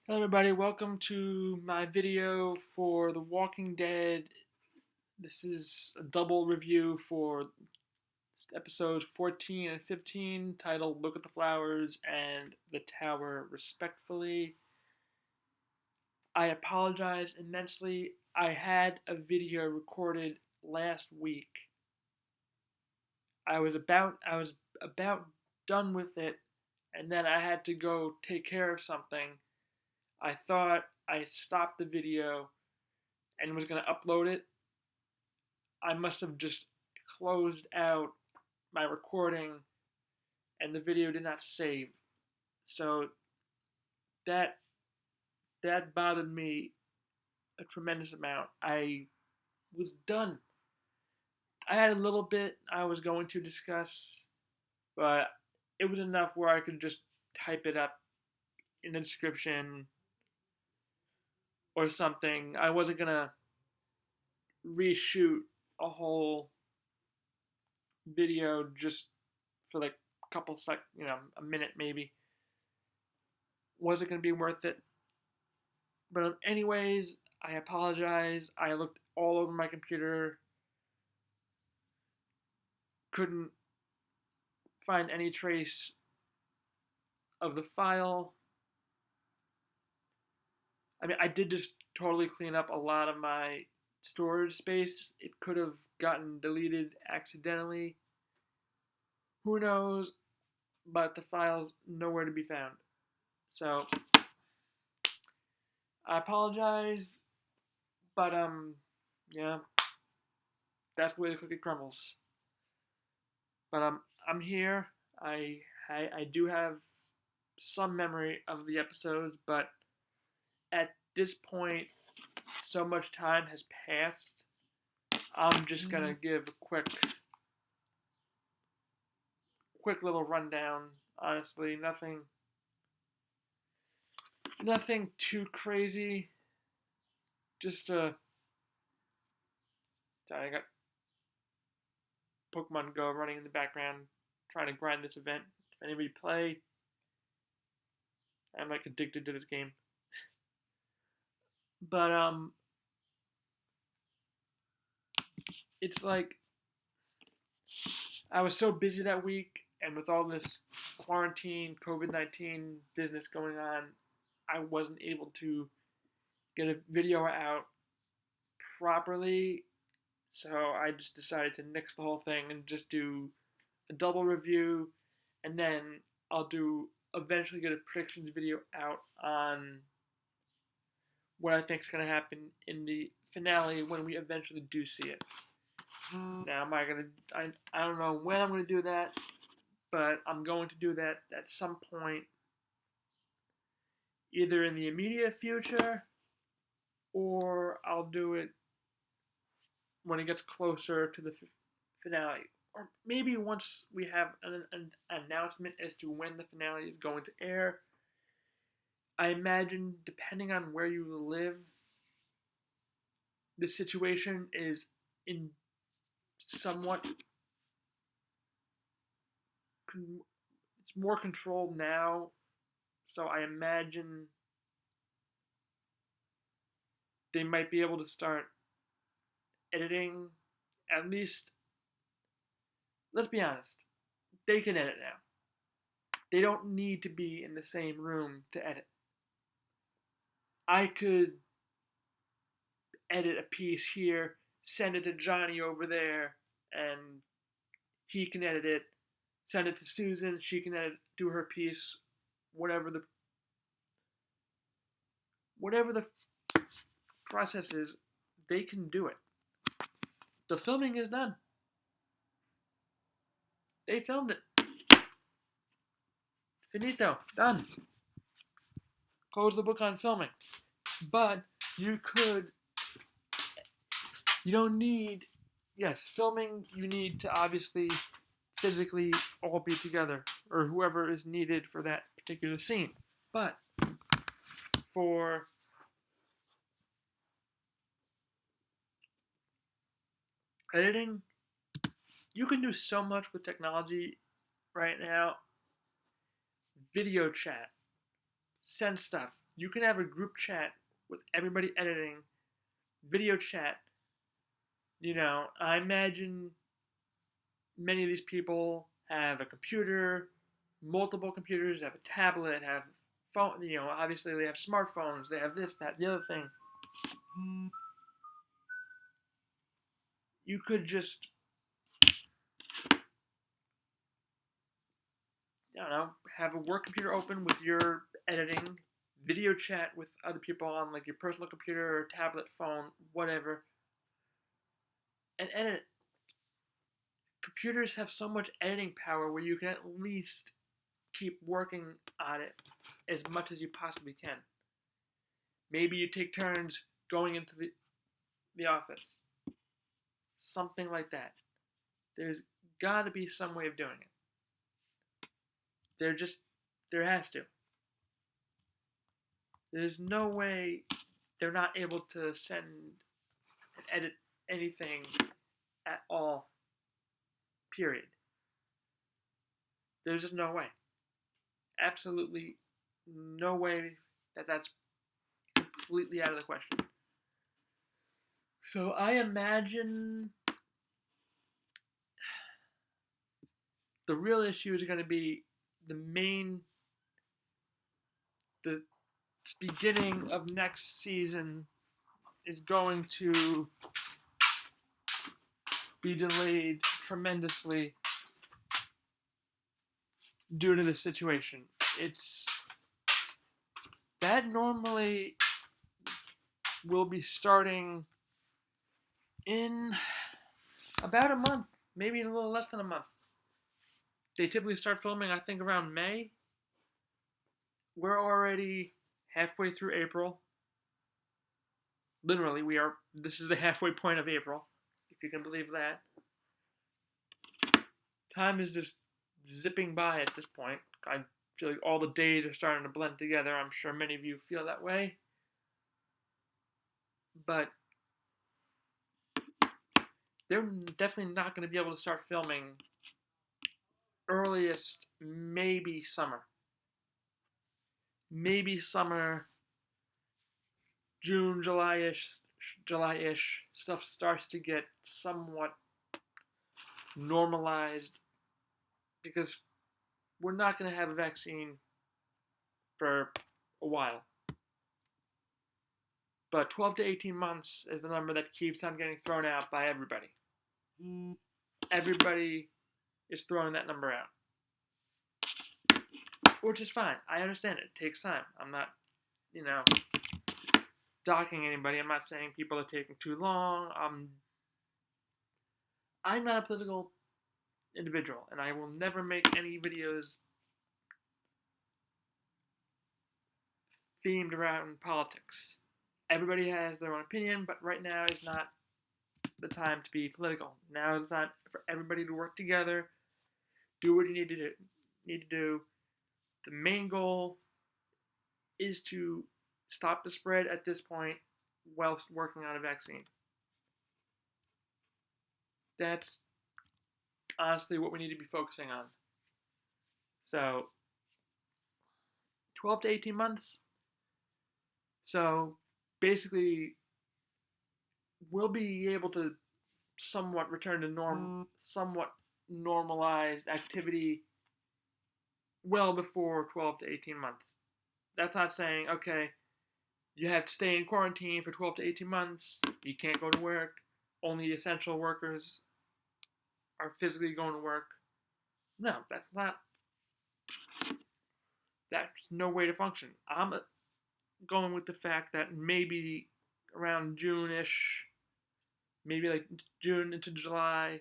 Hello everybody, welcome to my video for The Walking Dead. This is a double review for episodes 14 and 15 titled Look at the Flowers and The Tower respectively. I apologize immensely. I had a video recorded last week. I was about done with it, and then I had to go take care of something. I thought I stopped the video and was going to upload it. I must have just closed out my recording and the video did not save. So that that bothered me a tremendous amount. I was done. I had a little bit I was going to discuss, but it was enough where I could just type it up in the description or something. I wasn't gonna reshoot a whole video just for like a couple a minute maybe. Was it gonna be worth it? But anyways, I apologize. I looked all over my computer, couldn't find any trace of the file. I mean, I did just totally clean up a lot of my storage space. It could have gotten deleted accidentally. Who knows? But the file's nowhere to be found. So, I apologize, but yeah, that's the way the cookie crumbles. But I'm here. I do have some memory of the episodes, but at this point, so much time has passed. I'm just gonna give a quick little rundown. Honestly, nothing too crazy. Just sorry, I got Pokemon Go running in the background, trying to grind this event. If anybody play, I'm like addicted to this game. But it's like I was so busy that week, and with all this quarantine, COVID-19 business going on, I wasn't able to get a video out properly. So I just decided to nix the whole thing and just do a double review, and then I'll do eventually get a predictions video out on what I think is going to happen in the finale when we eventually do see it. Now, am I gonna? I don't know when I'm gonna do that, but I'm going to do that at some point, either in the immediate future or I'll do it when it gets closer to the finale. Or maybe once we have an announcement as to when the finale is going to air. I imagine, depending on where you live, the situation is in somewhat. It's more controlled now, so I imagine they might be able to start editing. At least, let's be honest, they can edit now. They don't need to be in the same room to edit. I could edit a piece here, send it to Johnny over there, and he can edit it. Send it to Susan, she can edit, do her piece, whatever the process is, they can do it. The filming is done. They filmed it. Finito. Done. Close the book on filming. But you don't need, yes, filming, you need to obviously physically all be together, or whoever is needed for that particular scene. But for editing, you can do so much with technology right now. Video chat, send stuff, You can have a group chat with everybody editing, video chat. I imagine many of these people have a computer, multiple computers, have a tablet, have phone. Obviously they have smartphones. They have this, that, the other thing. You could just, I don't know, have a work computer open with your editing, video chat with other people on like your personal computer or tablet, phone, whatever, and edit. Computers have so much editing power where you can at least keep working on it as much as you possibly can. Maybe you take turns going into the office. Something like that. There's got to be some way of doing it. There has to. There's no way they're not able to send and edit anything at all. Period. There's just no way. Absolutely no way that's completely out of the question. So I imagine the real issues are going to be the beginning of next season is going to be delayed tremendously due to this situation. That normally will be starting in about a month, maybe a little less than a month. They typically start filming, I think, around May. We're already halfway through April. Literally, this is the halfway point of April, if you can believe that. Time is just zipping by at this point. I feel like all the days are starting to blend together. I'm sure many of you feel that way. But they're definitely not going to be able to start filming earliest maybe summer. Maybe summer, June, July-ish, stuff starts to get somewhat normalized because we're not going to have a vaccine for a while. But 12 to 18 months is the number that keeps on getting thrown out by everybody. Everybody is throwing that number out. Which is fine. I understand it. It takes time. I'm not, docking anybody. I'm not saying people are taking too long. I'm not a political individual, and I will never make any videos themed around politics. Everybody has their own opinion, but right now is not the time to be political. Now is the time for everybody to work together, do what you need to do. The main goal is to stop the spread at this point whilst working on a vaccine. That's honestly what we need to be focusing on. So, 12 to 18 months. So, basically, we'll be able to somewhat return to somewhat normalized activity well before 12 to 18 months. That's not saying, okay, you have to stay in quarantine for 12 to 18 months, you can't go to work, only essential workers are physically going to work. No, that's no way to function. I'm going with the fact that maybe around June-ish, maybe like June into July,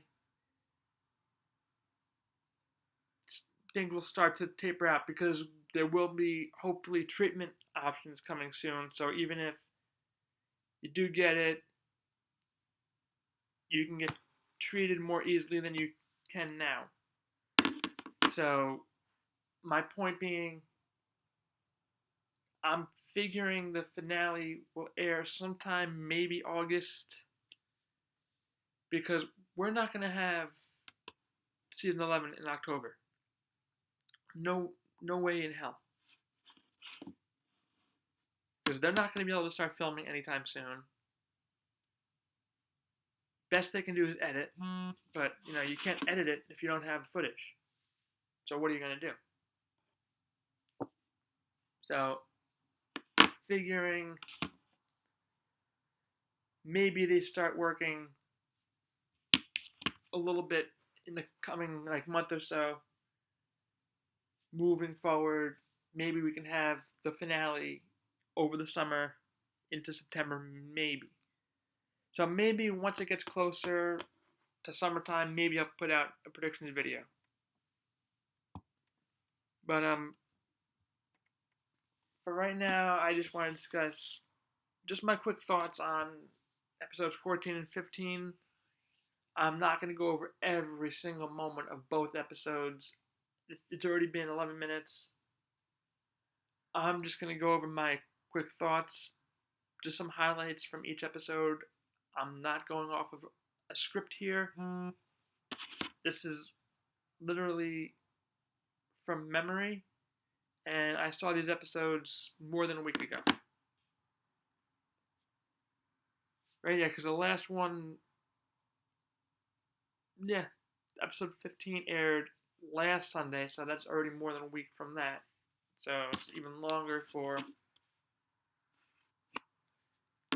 things will start to taper out because there will be hopefully treatment options coming soon. So even if you do get it, you can get treated more easily than you can now. So my point being, I'm figuring the finale will air sometime maybe August, because we're not going to have season 11 in October. No way in hell. because they're not going to be able to start filming anytime soon. Best they can do is edit, but you can't edit it if you don't have footage. So what are you going to do? So figuring maybe they start working a little bit in the coming month or so. Moving forward, maybe we can have the finale over the summer into September, maybe. So maybe once it gets closer to summertime, maybe I'll put out a predictions video. But for right now, I just want to discuss just my quick thoughts on episodes 14 and 15. I'm not going to go over every single moment of both episodes. It's already been 11 minutes. I'm just going to go over my quick thoughts, just some highlights from each episode. I'm not going off of a script here. This is literally from memory, and I saw these episodes more than a week ago. Right, yeah, because the last one, episode 15 aired last Sunday, so that's already more than a week from that. So it's even longer for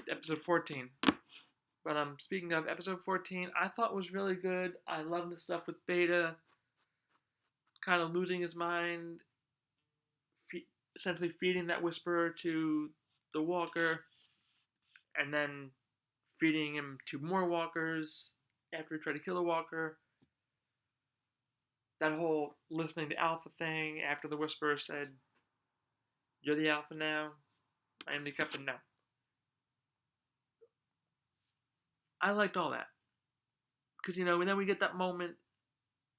episode 14. But speaking of episode 14, I thought was really good. I love the stuff with Beta kind of losing his mind, essentially feeding that whisperer to the walker, and then feeding him to more walkers after he tried to kill the walker. That whole listening to Alpha thing after the whisperer said, "You're the Alpha now, I am the Captain now." I liked all that. Because, and then we get that moment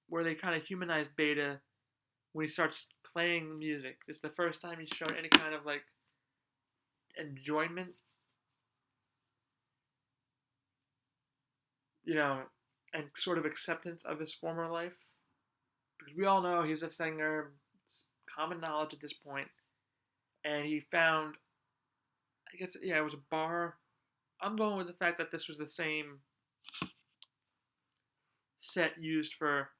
where they kind of humanize Beta when he starts playing music. It's the first time he's shown any kind of, enjoyment. And sort of acceptance of his former life. Because we all know he's a singer. It's common knowledge at this point. And he found, I guess, it was a bar. I'm going with the fact that this was the same set used for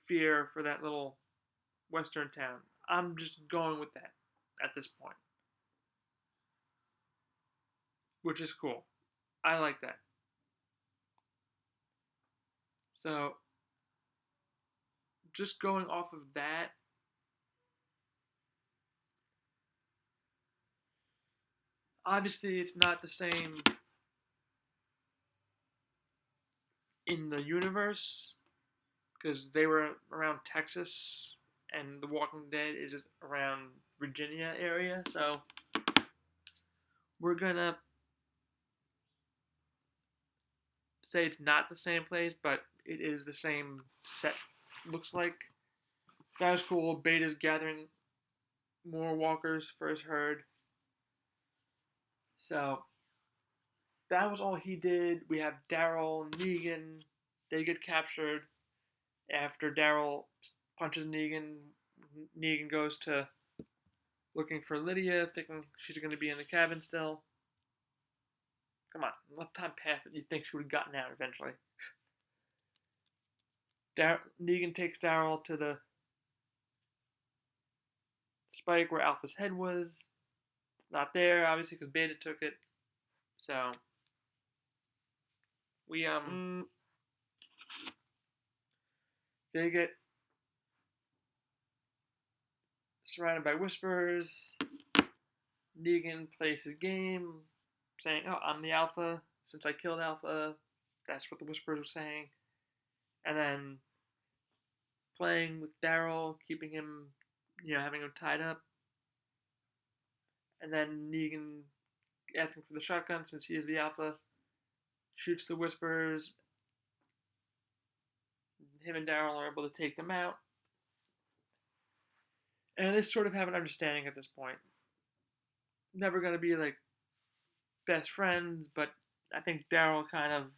Fear for that little western town. I'm just going with that at this point. Which is cool. I like that. So, just going off of that, obviously it's not the same in the universe, because they were around Texas, and The Walking Dead is around Virginia area, so we're gonna say it's not the same place, but it is the same set, looks like. That was cool. Beta's gathering more walkers for his herd. So, that was all he did. We have Daryl and Negan. They get captured. After Daryl punches Negan, Negan goes to looking for Lydia, thinking she's going to be in the cabin still. Come on, enough time passed that you'd think she would have gotten out eventually. Negan takes Daryl to the spike where Alpha's head was. It's not there, obviously, because Beta took it. So, we, they get surrounded by whisperers. Negan plays his game, saying, "Oh, I'm the Alpha. Since I killed Alpha," that's what the whisperers were saying. And then playing with Daryl, keeping him, having him tied up. And then Negan asking for the shotgun since he is the Alpha, shoots the whisperers. Him and Daryl are able to take them out. And they sort of have an understanding at this point. Never going to be best friends, but I think Daryl kind of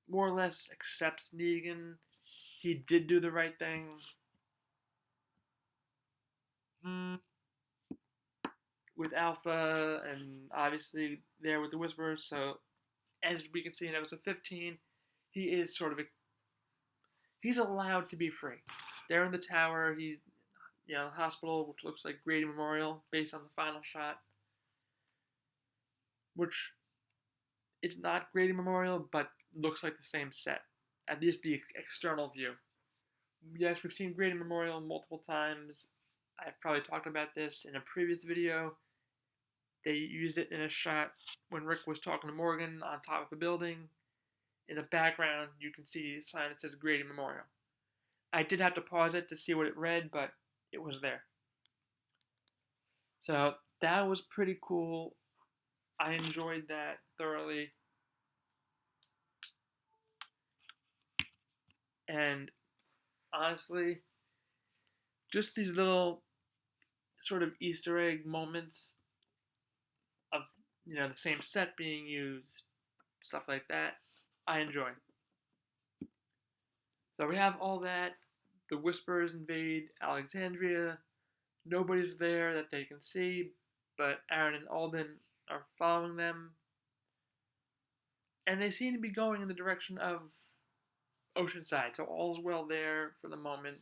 more or less accepts Negan. He did do the right thing. with Alpha, and obviously there with the Whisperers. So as we can see in episode 15, he is sort of he's allowed to be free. They're in the tower. He, hospital, which looks like Grady Memorial based on the final shot, which it's not Grady Memorial, but looks like the same set. At least the external view. Yes, we've seen Grady Memorial multiple times. I've probably talked about this in a previous video. They used it in a shot when Rick was talking to Morgan on top of the building. In the background, you can see a sign that says Grady Memorial. I did have to pause it to see what it read, but it was there. So that was pretty cool. I enjoyed that thoroughly. And honestly, just these little sort of Easter egg moments of, the same set being used, stuff like that, I enjoy. So we have all that. The Whisperers invade Alexandria. Nobody's there that they can see, but Aaron and Alden are following them. And they seem to be going in the direction of Oceanside, so all's well there for the moment.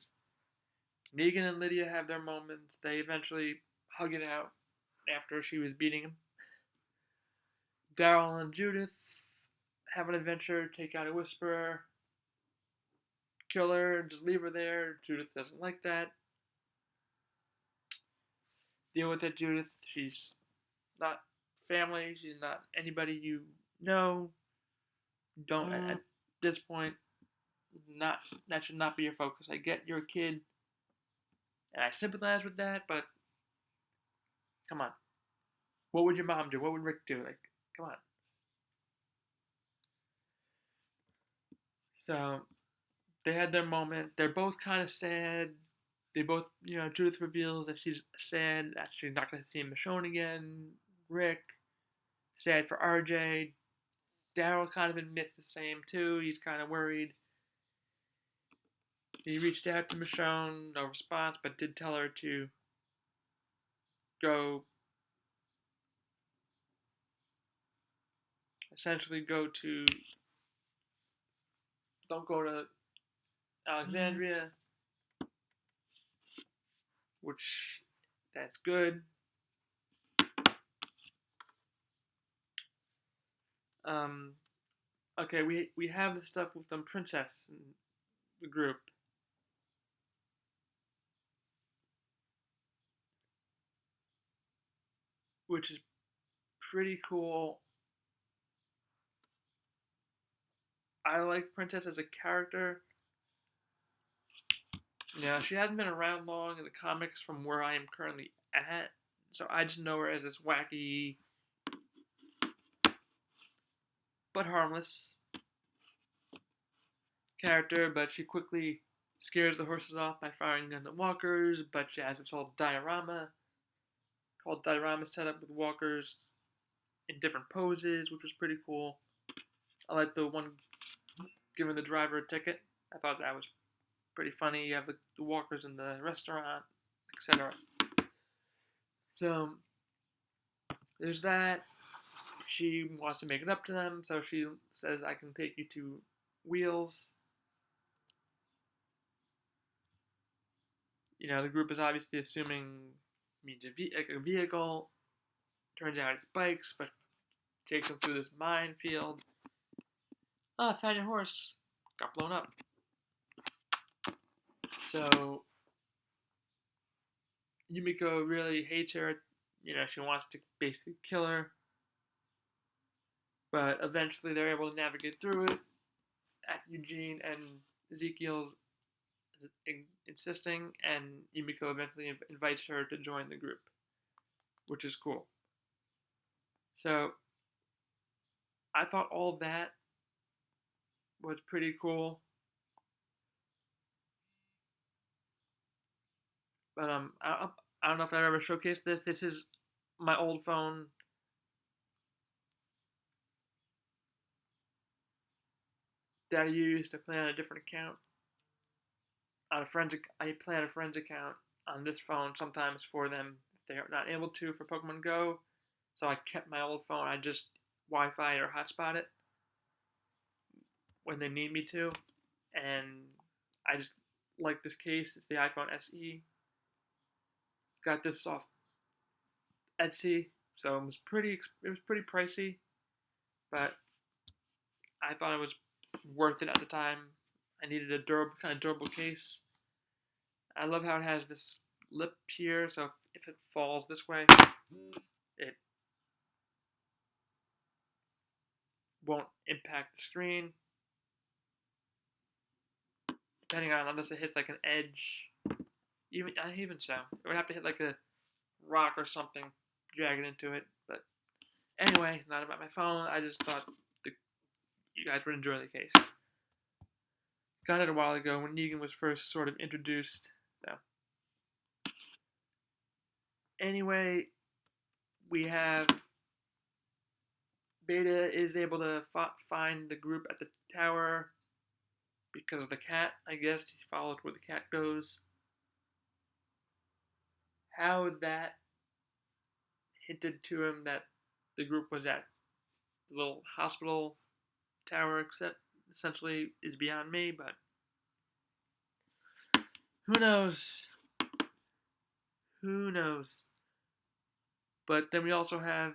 Negan and Lydia have their moments. They eventually hug it out after she was beating him. Daryl and Judith have an adventure, take out a Whisperer, kill her, just leave her there. Judith doesn't like that. Deal with it, Judith. She's not family. She's not anybody you know. Don't at this point. That should not be your focus. I get you're a kid, and I sympathize with that, but come on. What would your mom do? What would Rick do? Like, come on. So they had their moment. They're both kind of sad. They both, Judith reveals that she's sad that she's not going to see Michonne again. Rick, sad for RJ. Daryl kind of admits the same too. He's kind of worried. He reached out to Michonne, no response, but did tell her to don't go to Alexandria, which that's good. Okay, we have the stuff with the princess in the group. Which is pretty cool. I like Princess as a character. She hasn't been around long in the comics from where I am currently at, so I just know her as this wacky but harmless character, but she quickly scares the horses off by firing on the walkers, but she has this whole diorama set up with walkers in different poses, which was pretty cool. I like the one giving the driver a ticket. I thought that was pretty funny. You have the walkers in the restaurant, etc. So there's that. She wants to make it up to them, so she says, I can take you to Wheels. The group is obviously assuming means a vehicle. Turns out it's bikes, but takes them through this minefield. I found your horse. Got blown up. So Yumiko really hates her. She wants to basically kill her. But eventually they're able to navigate through it at Eugene and Ezekiel's insisting, and Yumiko eventually invites her to join the group, which is cool. So I thought all that was pretty cool. But I don't know if I ever showcased this. This is my old phone. That I use to play on a different account. I play on a friend's account on this phone sometimes for them if they're not able to for Pokemon Go. So I kept my old phone. I just Wi-Fi or hotspot it when they need me to, and I just like this case. It's the iPhone SE. Got this off Etsy, so it was pretty pricey, but I thought it was worth it at the time. I needed a kind of durable case. I love how it has this lip here, so if it falls this way, it won't impact the screen. Depending on, unless it hits like an edge, even so, it would have to hit like a rock or something, drag it into it. But anyway, not about my phone. I just thought you guys would enjoy the case. Got it a while ago when Negan was first sort of introduced. So anyway, we have Beta is able to find the group at the tower because of the cat. I guess he followed where the cat goes. How that hinted to him that the group was at the little hospital tower, except essentially is beyond me, but who knows? Who knows? But then we also have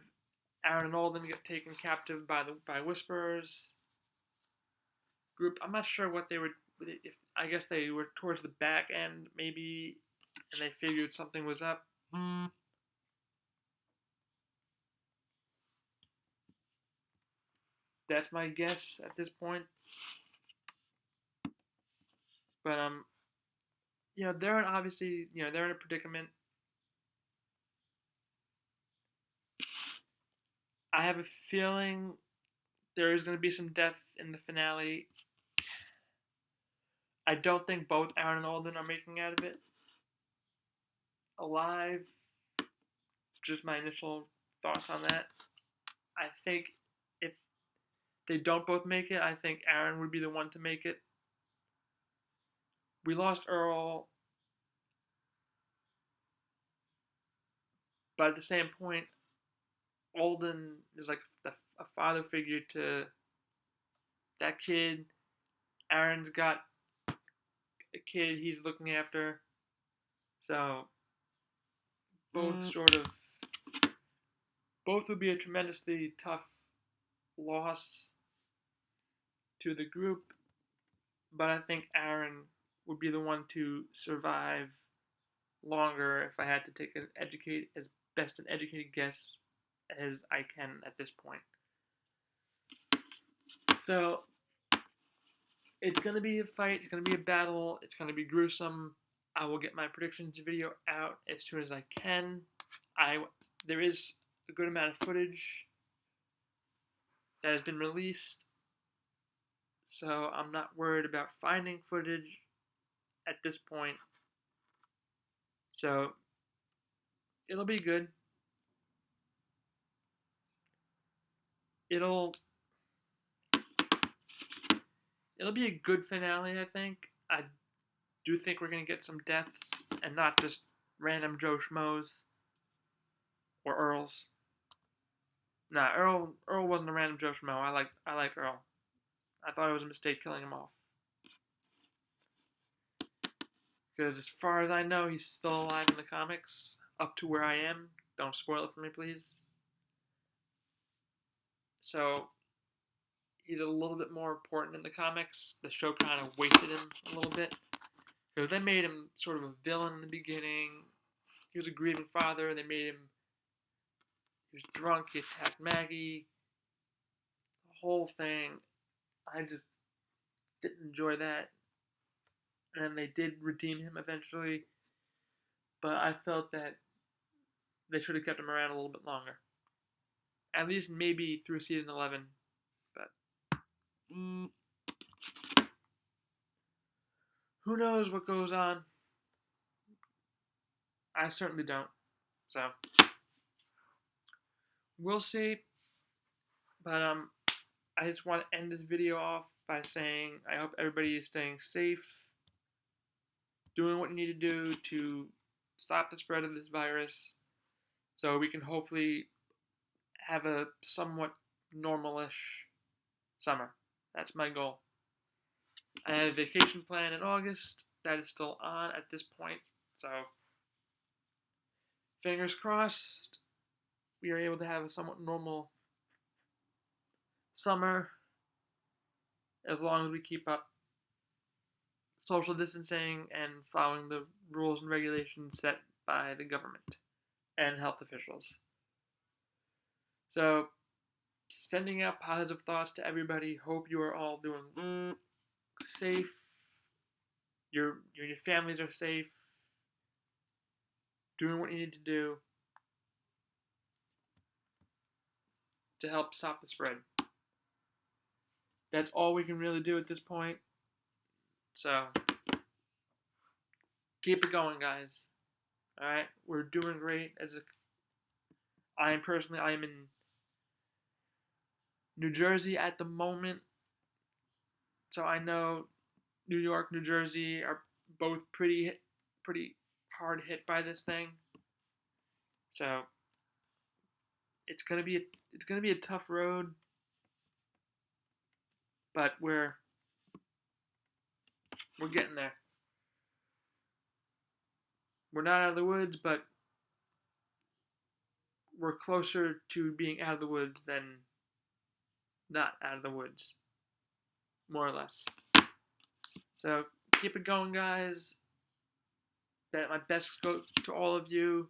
Aaron and Alden get taken captive by Whisperers group. I'm not sure what they were. If I guess they were towards the back end, maybe, and they figured something was up. That's my guess at this point. But they're obviously, they're in a predicament. I have a feeling there is going to be some death in the finale. I don't think both Aaron and Alden are making out of it alive. Just my initial thoughts on that. I think if they don't both make it, I think Aaron would be the one to make it. We lost Earl, but at the same point, Alden is like a father figure to that kid. Aaron's got a kid he's looking after. So both would be a tremendously tough loss to the group, but I think Aaron would be the one to survive longer if I had to take an educated guess as I can at this point. So it's going to be a fight, it's going to be a battle, it's going to be gruesome. I will get my predictions video out as soon as I can. There is a good amount of footage that has been released, so I'm not worried about finding footage at this point. So it'll be good. It'll be a good finale, I think. I do think we're going to get some deaths and not just random Joe Schmoes or Earls. Nah, Earl wasn't a random Joe Schmo. I like Earl. I thought it was a mistake killing him off. Because as far as I know, he's still alive in the comics, up to where I am. Don't spoil it for me, please. So he's a little bit more important in the comics. The show kind of wasted him a little bit. Because they made him sort of a villain in the beginning. He was a grieving father. They made him... He was drunk. He attacked Maggie. The whole thing. I just didn't enjoy that. And they did redeem him eventually. But I felt that they should have kept him around a little bit longer. At least maybe through season 11. But... who knows what goes on? I certainly don't. So... we'll see. But I just want to end this video off by saying I hope everybody is staying safe, doing what you need to do to stop the spread of this virus, so we can hopefully have a somewhat normalish summer. That's my goal. I had a vacation plan in August that is still on at this point, so fingers crossed we are able to have a somewhat normal summer as long as we keep up social distancing and following the rules and regulations set by the government and health officials. So, sending out positive thoughts to everybody. Hope you are all doing safe. Your families are safe. Doing what you need to do to help stop the spread. That's all we can really do at this point. So, keep it going, guys. All right, we're doing great. I am in New Jersey at the moment, so I know New York, New Jersey are both pretty hard hit by this thing. So it's gonna be a tough road, but we're getting there. We're not out of the woods, but we're closer to being out of the woods than not out of the woods, more or less. So keep it going, guys. My best goes to all of you,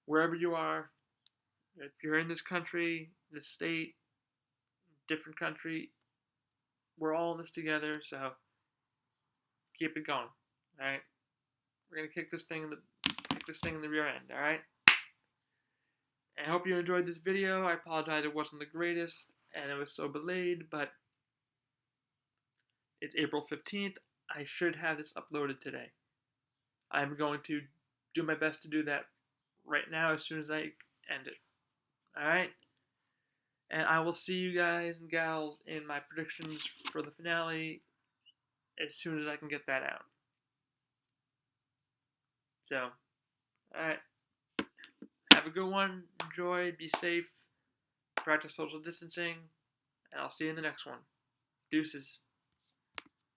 wherever you are. If you're in this country, this state, different country, we're all in this together. So keep it going. All right, we're gonna kick this thing in the rear end. All right. I hope you enjoyed this video. I apologize it wasn't the greatest and it was so delayed, but it's April 15th. I should have this uploaded today. I'm going to do my best to do that right now as soon as I end it. Alright? And I will see you guys and gals in my predictions for the finale as soon as I can get that out. So, alright. Have a good one. Enjoy. Be safe. Practice social distancing. And I'll see you in the next one. Deuces.